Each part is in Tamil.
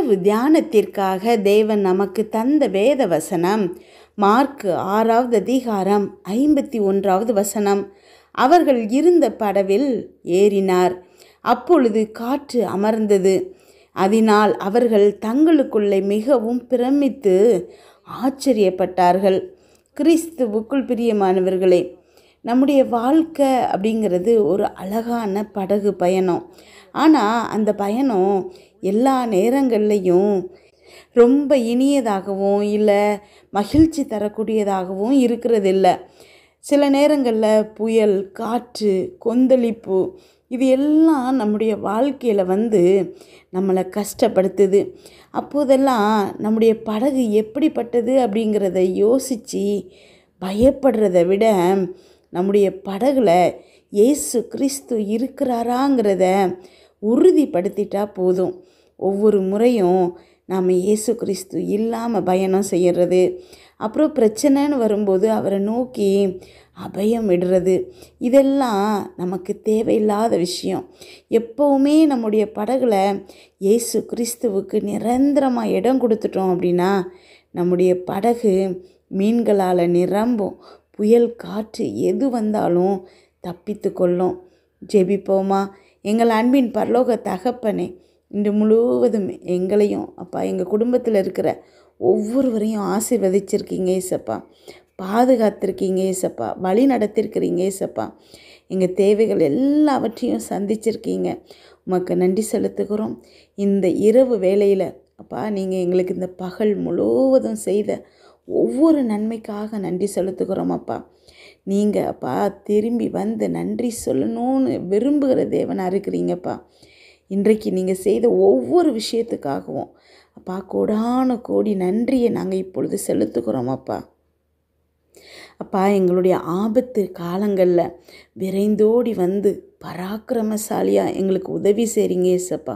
இரவு தியானத்திற்காக தேவன் நமக்கு தந்த வேத வசனம் மார்க் 6வது அதிகாரம் 51வது வசனம். அவர்கள் இருந்த படவில் ஏறினார். அப்பொழுது காற்று அமர்ந்தது. அதனால் அவர்கள் தங்களுக்குள்ளே மிகவும் பிரமித்து ஆச்சரியப்பட்டார்கள். கிறிஸ்துவுக்குள் பிரியமானவர்களே, நம்முடைய வாழ்க்கை அப்படிங்கிறது ஒரு அழகான படகு பயணம். ஆனால் அந்த பயணம் எல்லா நேரங்கள்லையும் ரொம்ப இனியதாகவும் இல்லை மகிழ்ச்சி தரக்கூடியதாகவும் இருக்கிறதில்ல. சில நேரங்களில் புயல், காற்று, கொந்தளிப்பு இது எல்லாம் நம்முடைய வாழ்க்கையில் நம்மளை கஷ்டப்படுத்துது. அப்போதெல்லாம் நம்முடைய படகு எப்படிப்பட்டது அப்படிங்கிறத யோசித்து பயப்படுறதை விட நம்முடைய படகுல இயேசு கிறிஸ்து இருக்கிறாராங்கிறத உறுதிப்படுத்திட்டா போதும். ஒவ்வொரு முறையும் நாம் இயேசு கிறிஸ்து இல்லாமல் பயணம் செய்கிறது, அப்புறம் பிரச்சனைன்னு வரும்போது அவரை நோக்கி அபயம் விடுறது, இதெல்லாம் நமக்கு தேவையில்லாத விஷயம். எப்போவுமே நம்முடைய படகுல இயேசு கிறிஸ்துவுக்கு நிரந்தரமாக இடம் கொடுத்துட்டோம் அப்படின்னா நம்முடைய படகு மீன்களால் நிரம்பும். புயல், காற்று எது வந்தாலும் தப்பித்து கொள்ளும். ஜெபிப்போமா? எங்கள் அன்பின் பரலோக தகப்பனே, இன்று முழுவதும் எங்களையும் அப்பா எங்கள் குடும்பத்தில் இருக்கிற ஒவ்வொருவரையும் ஆசீர்வதிச்சிருக்கீங்க ஏசப்பா, பாதுகாத்திருக்கீங்க ஏசப்பா, வழி நடத்திருக்கிறீங்க ஏசப்பா. எங்கள் தேவைகள் எல்லாவற்றையும் சந்திச்சிருக்கீங்க. உமக்கு நன்றி செலுத்துகிறோம். இந்த இரவு வேளையில் அப்பா நீங்கள் எங்களுக்கு இந்த பகல் முழுவதும் செய்த ஒவ்வொரு நன்மைக்காக நன்றி செலுத்துகிறோம் அப்பா. நீங்கள் அப்பா திரும்பி நன்றி சொல்லணும்னு விரும்புகிற தேவனாக இருக்கிறீங்கப்பா. இன்றைக்கு நீங்கள் செய்த ஒவ்வொரு விஷயத்துக்காகவும் அப்பா கோடான கோடி நன்றியை நாங்கள் இப்பொழுது செலுத்துகிறோம் அப்பா. அப்பா எங்களுடைய ஆபத்து காலங்களில் விரைந்தோடி பராக்கிரமசாலியாக எங்களுக்கு உதவி செய்கிறீங்க ஏசப்பா.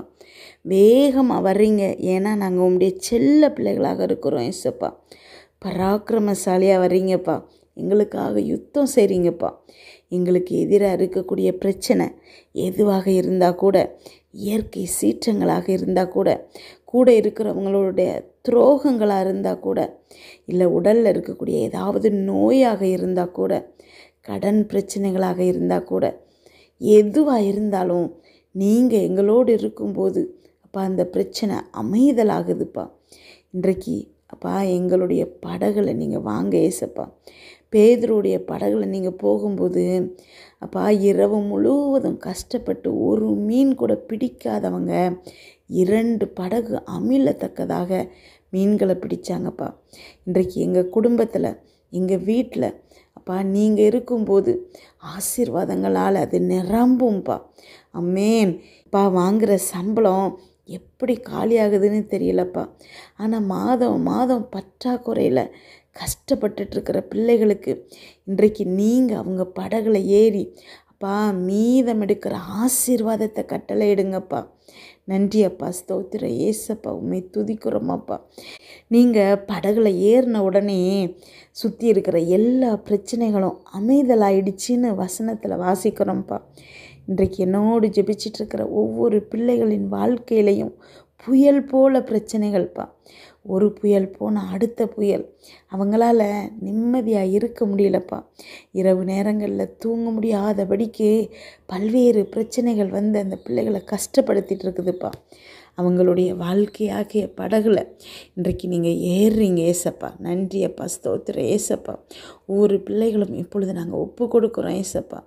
வேகமாக வர்றீங்க, ஏன்னா நாங்கள் உங்களுடைய செல்ல பிள்ளைகளாக இருக்கிறோம் ஏசப்பா. பராக்கிரமசாலியாக வர்றீங்கப்பா, எங்களுக்காக யுத்தம் செய்கிறீங்கப்பா. எங்களுக்கு எதிராக இருக்கக்கூடிய பிரச்சனை எதுவாக இருந்தால் கூட, இயற்கை சீற்றங்களாக இருந்தால் கூட, கூட இருக்கிறவங்களுடைய துரோகங்களாக இருந்தால் கூட, இல்லை உடலில் இருக்கக்கூடிய ஏதாவது நோயாக இருந்தால் கூட, கடன் பிரச்சனைகளாக இருந்தால் கூட, எதுவாக இருந்தாலும் நீங்கள் எங்களோடு இருக்கும்போது அப்பா அந்த பிரச்சனை அமைதலாகுதுப்பா. இன்றைக்கு அப்பா எங்களுடைய படகுல நீங்கள் வாங்க ஏசப்பா. பேதுருடைய படகுல நீங்கள் போகும்போது அப்பா இரவு முழுவதும் கஷ்டப்பட்டு ஒரு மீன் கூட பிடிக்காதவங்க 2 படகு அமிழத்தக்கதாக மீன்களை பிடிச்சாங்கப்பா. இன்றைக்கு எங்கள் குடும்பத்தில், எங்கள் வீட்டில் அப்பா நீங்கள் இருக்கும்போது ஆசீர்வாதங்களால் அது நிரம்பும்பா. அம்மேன். அப்பா வாங்குகிற சம்பளம் எப்படி காலியாகுதுன்னு தெரியலப்பா. ஆனால் மாதம் மாதம் பற்றாக்குறையில் கஷ்டப்பட்டுருக்கிற பிள்ளைகளுக்கு இன்றைக்கு நீங்கள் அவங்க படகுல ஏறி அப்பா மீதம் எடுக்கிற ஆசீர்வாதத்தை கட்டளை எடுங்கப்பா. நன்றி அப்பா, ஸ்தோத்திர ஏசப்பா, உண்மை துதிக்கிறோமாப்பா. நீங்கள் படகுல ஏறின உடனே சுற்றி இருக்கிற எல்லா பிரச்சனைகளும் அமைதலாயிடுச்சின்னு வசனத்தில் வாசிக்கிறோம்ப்பா. இன்றைக்கு என்னோடு ஜெபிச்சிட்ருக்கிற ஒவ்வொரு பிள்ளைகளின் வாழ்க்கையிலையும் புயல் போல பிரச்சனைகள்ப்பா. ஒரு புயல் போனால் அடுத்த புயல், அவங்களால நிம்மதியாக இருக்க முடியலப்பா. இரவு நேரங்களில் தூங்க முடியாதபடிக்கு பல்வேறு பிரச்சனைகள் அந்த பிள்ளைகளை கஷ்டப்படுத்திட்டு இருக்குதுப்பா. அவங்களுடைய வாழ்க்கையாகிய படகுல இன்றைக்கு நீங்கள் ஏறுறீங்க ஏசப்பா. நன்றி அப்பா, ஸ்தோத்திர ஏசப்பா. ஒவ்வொரு பிள்ளைகளும் இப்பொழுது நாங்கள் ஒப்பு கொடுக்குறோம் ஏசப்பா.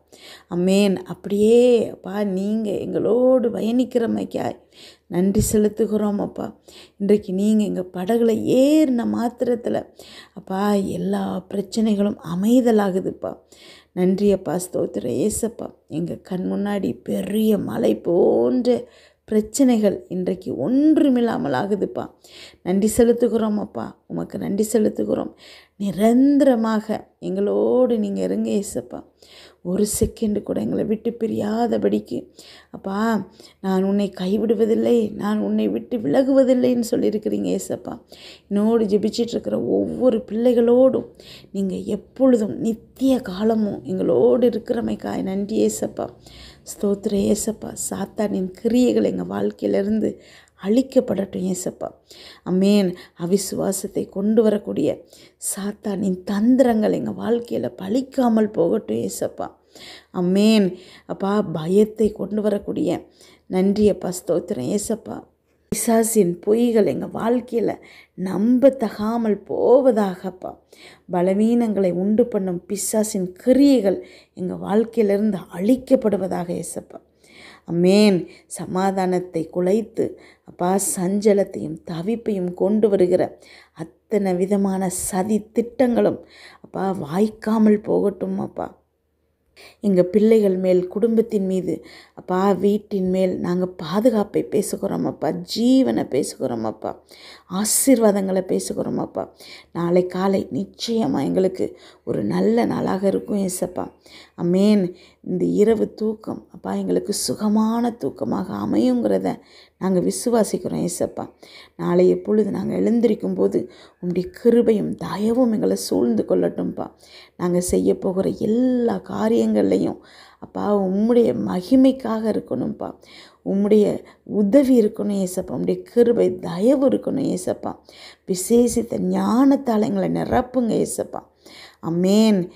அம்மேன். அப்படியே அப்பா நீங்கள் எங்களோடு பயணிக்கிறமைக்காய் நன்றி செலுத்துகிறோம் அப்பா. இன்றைக்கு நீங்கள் எங்கள் படகுல ஏறின மாத்திரத்தில் அப்பா எல்லா பிரச்சனைகளும் அமைதலாகுதுப்பா. நன்றி அப்பா, ஸ்தோத்திர ஏசப்பா. எங்கள் கண் முன்னாடி பெரிய மலை போன்ற பிரச்சனைகள் இன்றைக்கு ஒன்றுமில்லாமல் ஆகுதுப்பா. நன்றி செலுத்துகிறோம் அப்பா, உமக்கு நன்றி செலுத்துகிறோம். நிரந்தரமாக எங்களோடு நீங்கள் இருங்க ஏசப்பா. ஒரு செகண்டு கூட எங்களை விட்டு பிரியாதபடிக்கு அப்பா, நான் உன்னை கைவிடுவதில்லை, நான் உன்னை விட்டு விலகுவதில்லைன்னு சொல்லியிருக்கிறீங்க ஏசப்பா. என்னோடு ஜெபிச்சிட்ருக்கிற ஒவ்வொரு பிள்ளைகளோடும் நீங்கள் எப்பொழுதும் நித்திய காலமும் எங்களோடு இருக்கிறமைக்காய் நன்றி ஏசப்பா. ஸ்தோத்திர ஏசப்பா. சாத்தானின் கிரியைகள் எங்கள் வாழ்க்கையிலிருந்து அழிக்கப்படட்டும் ஏசப்பா. அமேன். அவிசுவாசத்தை கொண்டு வரக்கூடிய சாத்தானின் தந்திரங்கள் எங்கள் வாழ்க்கையில் பலிக்காமல் போகட்டும் ஏசப்பா. அமேன். அப்பா, பயத்தை கொண்டு வரக்கூடிய நன்றியப்பா, ஸ்தோத்திரம் ஏசப்பா. பிசாசின் பொய்கள் எங்கள் வாழ்க்கையில் நம்பத்தகாமல் போவதாகப்பா. பலவீனங்களை உண்டு பண்ணும் பிசாசின் கிரியைகள் எங்கள் வாழ்க்கையிலிருந்து அழிக்கப்படுவதாக ஏசப்பா. அமேன். சமாதானத்தை குலைத்து அப்பா சஞ்சலத்தையும் தவிப்பையும் கொண்டு வருகிற அத்தனை விதமான சதி திட்டங்களும் அப்பா வாய்க்காமல் போகட்டும் அப்பா. எங்கள் பிள்ளைகள் மேல், குடும்பத்தின் மீது அப்பா, வீட்டின் மேல் நாங்கள் பாதுகாப்பை பேசுகிறோம் அப்பா, ஜீவனை பேசுகிறோம் அப்பா, ஆசீர்வாதங்களை பேசுகிறோம் அப்பா. நாளை காலை நிச்சயமாக எங்களுக்கு ஒரு நல்ல நாளாக இருக்கும் ஏசப்பா. அமேன். இந்த இரவு தூக்கம் அப்பா எங்களுக்கு சுகமான தூக்கமாக அமையுங்கிறத நாங்கள் விசுவாசிக்கிறோம் ஏசப்பா. நாளைய பொழுது நாங்கள் எழுந்திருக்கும் போது உம்முடைய கிருபையும் தயவும் எங்களை சூழ்ந்து கொள்ளட்டும்ப்பா. நாங்கள் செய்ய போகிற எல்லா காரியங்கள்லையும் அப்பா உம்முடைய மகிமைக்காக இருக்கணும்ப்பா. உம்முடைய உதவி இருக்கணும் ஏசப்பா. உம்முடைய கிருபை தயவு இருக்கணும் ஏசப்பா. விசேஷித்த ஞானத்தால் எங்களை நிரப்புங்க ஏசப்பா. அமேன்.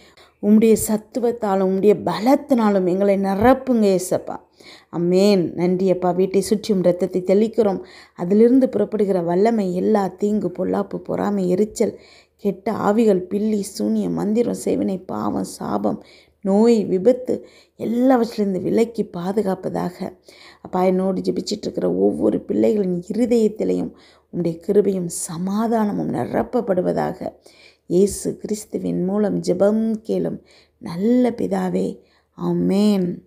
உம்முடைய சத்துவத்தாலும் உம்முடைய பலத்தினாலும் எங்களை நிரப்புங்க ஏசப்பா. அமேன். நன்றியப்பா. வீட்டை சுற்றியும் இரத்தத்தை தெளிக்கிறோம். அதிலிருந்து புறப்படுகிற வல்லமை எல்லா தீங்கு, பொல்லாப்பு, பொறாமை, எரிச்சல், கெட்ட ஆவிகள், பில்லி, சூனியம், மந்திரம், சேவனை, பாவம், சாபம், நோய், விபத்து எல்லாவற்றிலிருந்து விலக்கி பாதுகாப்பதாக. அப்பா, என்னோடு ஜெபிச்சிட்ருக்கிற ஒவ்வொரு பிள்ளைகளின் இருதயத்திலையும் உம்முடைய கிருபையும் சமாதானமும் நிரப்பப்படுவதாக. இயேசு கிறிஸ்துவின் மூலம் ஜெபம் கேளும் நல்ல பிதாவே. ஆமென்.